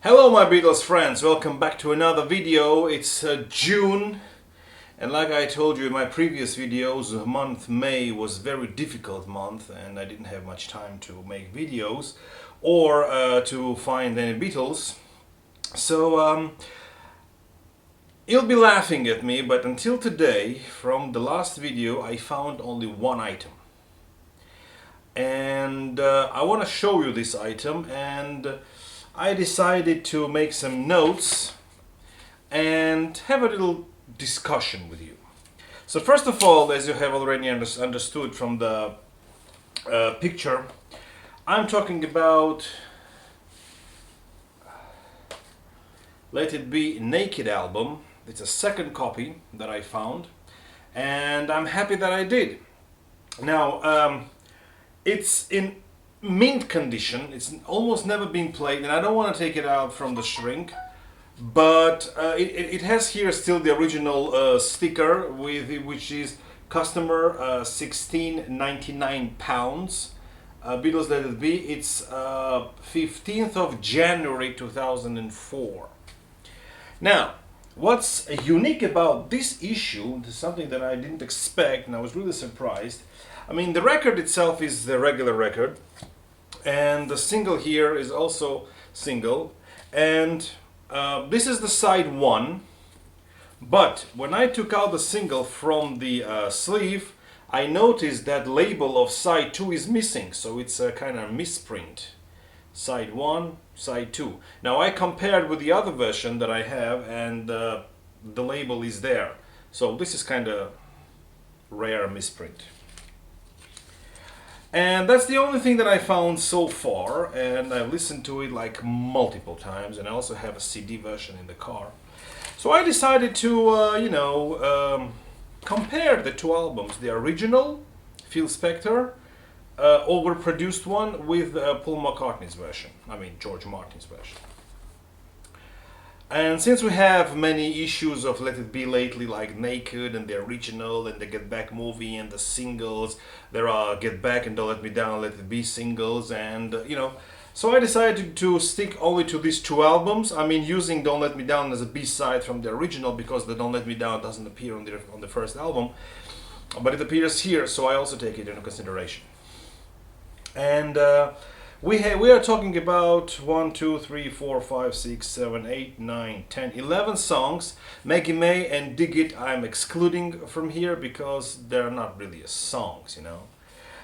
Hello my Beatles friends, welcome back to another video. It's June, and like I told you in my previous videos, the month May was a very difficult month and I didn't have much time to make videos or to find any Beatles. So you'll be laughing at me, but until today, from the last video, I found only one item. And I want to show you this item, and I decided to make some notes and have a little discussion with you. So first of all, as you have already understood from the picture, I'm talking about Let It Be Naked album. It's a second copy that I found, and I'm happy that I did. Now, it's in mint condition. It's almost never been played, and I don't want to take it out from the shrink, but it has here still the original sticker, which is customer £16.99. Beatles Let It Be. It's 15th of January 2004. Now, what's unique about this issue, something that I didn't expect and I was really surprised. I mean, the record itself is the regular record, and the single here is also single, and this is the side one, but when I took out the single from the sleeve, I noticed that label of side 2 is missing, so it's a kind of misprint. Side 1, side 2. Now I compared with the other version that I have, and the label is there, so this is kind of rare misprint. And that's the only thing that I found so far, and I've listened to it like multiple times, and I also have a CD version in the car. So I decided to, compare the two albums, the original, Phil Spector, overproduced one, with Paul McCartney's version, George Martin's version. And since we have many issues of Let It Be lately, like Naked and the original and the Get Back movie and the singles, there are Get Back and Don't Let Me Down, Let It Be singles, and so I decided to stick only to these two albums. Using Don't Let Me Down as a B-side from the original, because the Don't Let Me Down doesn't appear on the first album, but it appears here, so I also take it into consideration. And we are talking about 1, 2, 3, 4, 5, 6, 7, 8, 9, 10, 11 songs. Maggie May and Dig It I'm excluding from here because they're not really songs,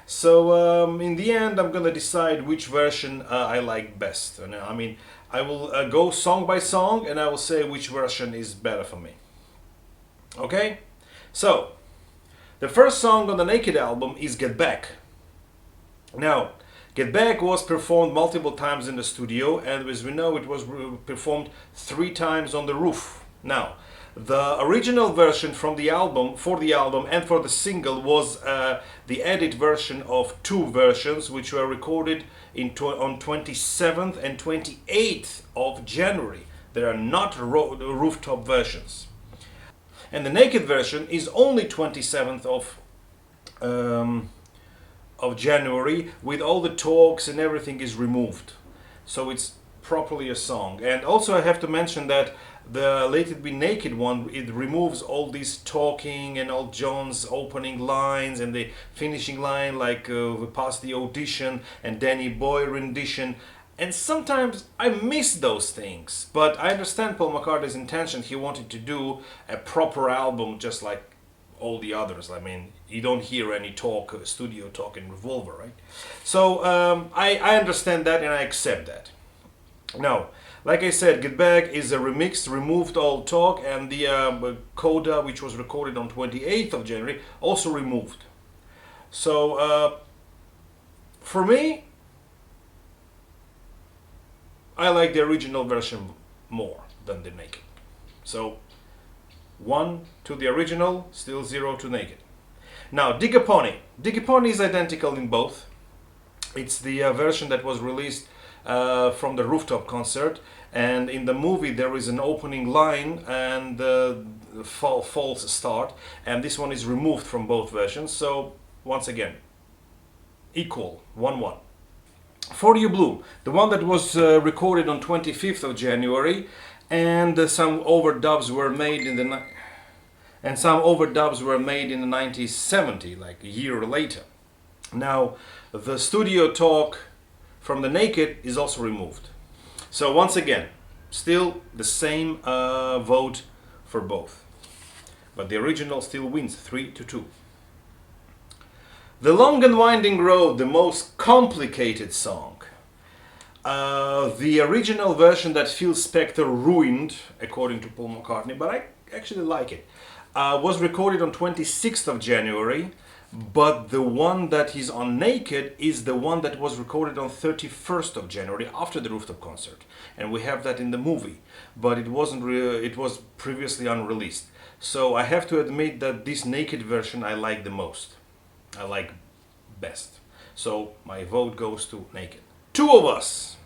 So in the end, I'm gonna decide which version I like best. I will go song by song, and I will say which version is better for me. Okay? So the first song on the Naked album is Get Back. Now, Get Back was performed multiple times in the studio, and as we know, it was performed 3 times on the roof. Now, the original version from the album, for the album and for the single, was the edit version of 2 versions, which were recorded on 27th and 28th of January. They are not rooftop versions. And the Naked version is only 27th of January, with all the talks and everything is removed, so it's properly a song. And also I have to mention that the Let It Be Naked one, it removes all this talking and all John's opening lines and the finishing line, like past the audition and Danny Boy rendition, and sometimes I miss those things, but I understand Paul McCartney's intention. He wanted to do a proper album just like all the others. You don't hear any talk, studio talk in Revolver, right? So I understand that and I accept that. Now, like I said, Get Back is a remix, removed all talk, and the coda, which was recorded on 28th of January, also removed. So for me, I like the original version more than the Naked. So 1 to the original, still 0 to Naked. Now, Dig a Pony. Dig a Pony is identical in both. It's the version that was released from the rooftop concert, and in the movie there is an opening line and false start, and this one is removed from both versions. So once again, equal, 1-1. For You Blue, the one that was recorded on 25th of January, and some overdubs were made in the and some overdubs were made in the 1970, like a year later. Now, the studio talk from the Naked is also removed. So once again, still the same vote for both, but the original still wins 3-2. The Long and Winding Road, the most complicated song. The original version that Phil Spector ruined, according to Paul McCartney, but I actually like it, was recorded on 26th of January, but the one that is on Naked is the one that was recorded on 31st of January after the rooftop concert. And we have that in the movie, but it wasn't it was previously unreleased. So I have to admit that this Naked version I like the most. I like best. So my vote goes to Naked. Two of Us.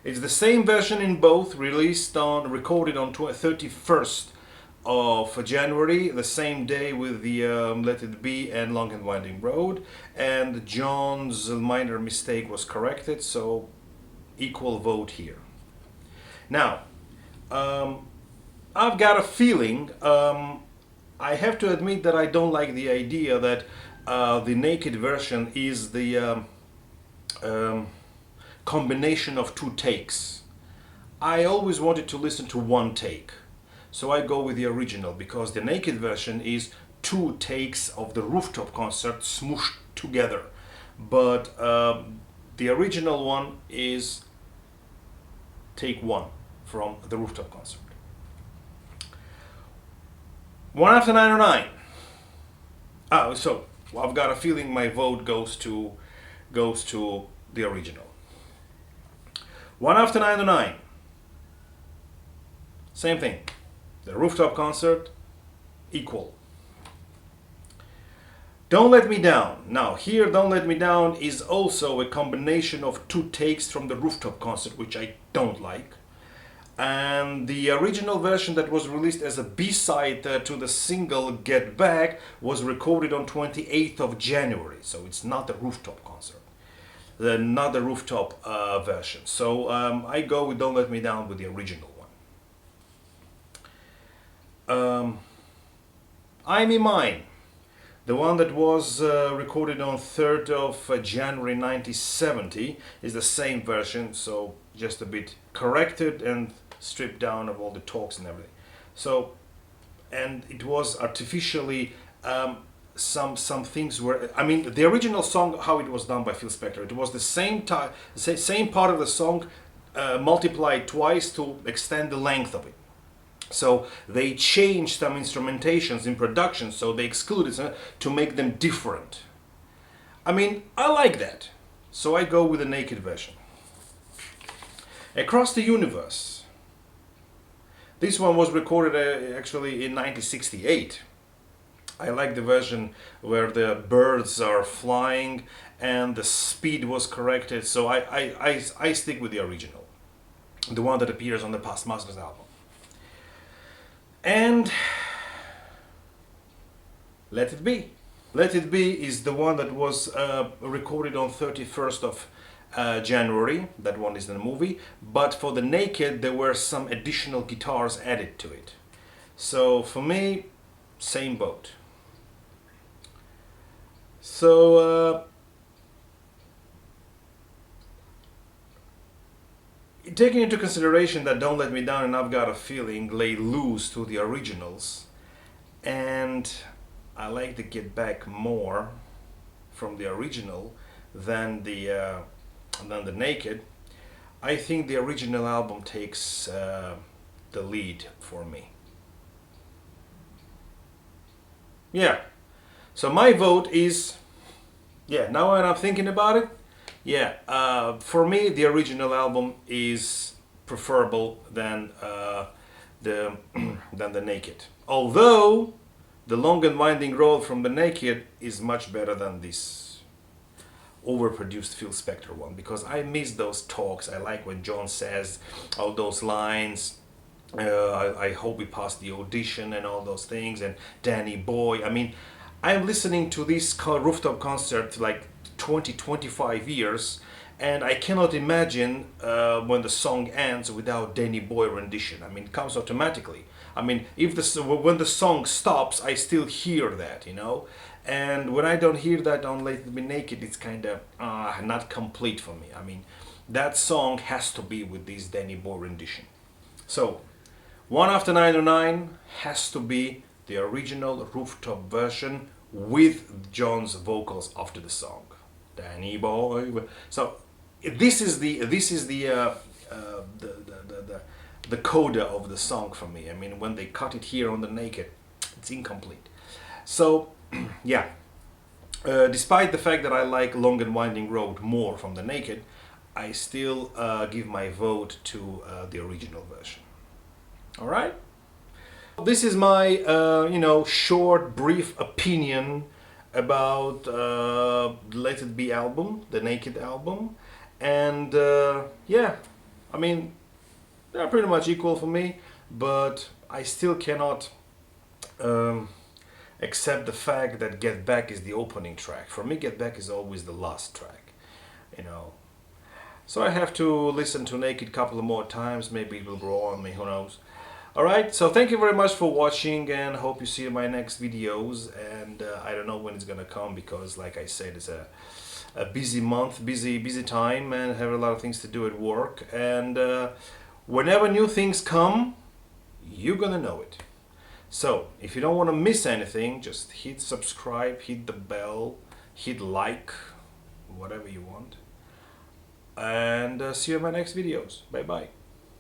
It's the same version in both, recorded on 31st of January, the same day with the Let It Be and Long and Winding Road, and John's minor mistake was corrected, so equal vote here. Now, I've got a feeling, I have to admit that I don't like the idea that the Naked version is the combination of two takes. I always wanted to listen to one take. So I go with the original because the Naked version is two takes of the rooftop concert smooshed together. But the original one is take one from the rooftop concert. One After 909. So I've got a feeling my vote goes to the original. One After 909. Same thing. The rooftop concert, equal. Don't Let Me Down. Now here, Don't Let Me Down is also a combination of two takes from the rooftop concert, which I don't like. And the original version that was released as a B-side to the single Get Back was recorded on 28th of January. So it's not the rooftop concert. Not the rooftop version. So I go with Don't Let Me Down with the original one. I'm in Mine, the one that was recorded on 3rd of January 1970, is the same version, so just a bit corrected and stripped down of all the talks and everything. So, and it was artificially some things were. I mean, the original song, how it was done by Phil Spector, it was the same same part of the song multiplied twice to extend the length of it. So they changed some instrumentations in production, so they excluded some to make them different. I mean, I like that. So I go with the Naked version. Across the Universe. This one was recorded actually in 1968. I like the version where the birds are flying and the speed was corrected, so I stick with the original. The one that appears on the Past Masters album. And Let It Be. Let It Be is the one that was recorded on 31st of January. That one is in the movie. But for the Naked, there were some additional guitars added to it. So for me, same boat. So taking into consideration that Don't Let Me Down and I've Got a Feeling lay loose to the originals, and I like to Get Back more from the original than the Naked, I think the original album takes the lead for me. Yeah, so my vote is, yeah, now when I'm thinking about it, yeah, for me the original album is preferable than the than the Naked. Although the Long and Winding Road from the Naked is much better than this overproduced Phil Spector one, because I miss those talks. I like when John says all those lines. I hope we pass the audition and all those things, and Danny Boy. I mean, I'm listening to this rooftop concert like 20-25 years, and I cannot imagine when the song ends without Danny Boy rendition. I mean, it comes automatically. I mean, if when the song stops, I still hear that, you know. And when I don't hear that on Let It Be Naked, it's kind of not complete for me. I mean, that song has to be with this Danny Boy rendition. So, One After 909 has to be the original rooftop version with John's vocals after the song. Danny Boy. So this is the coda of the song for me. I mean, when they cut it here on the Naked, it's incomplete. So yeah, despite the fact that I like Long and Winding Road more from the Naked, I still give my vote to the original version. All right. This is my short, brief opinion about Let It Be album, the Naked album, and yeah, I mean, they're pretty much equal for me, but I still cannot accept the fact that Get Back is the opening track. For me, Get Back is always the last track, you know. So I have to listen to Naked a couple of more times. Maybe it will grow on me, who knows. Alright, so thank you very much for watching, and hope you see my next videos. And I don't know when it's gonna come, because like I said, it's a busy month, busy time, and I have a lot of things to do at work. And whenever new things come, you're gonna know it. So if you don't want to miss anything, just hit subscribe, hit the bell, hit like, whatever you want. And see you in my next videos. Bye bye.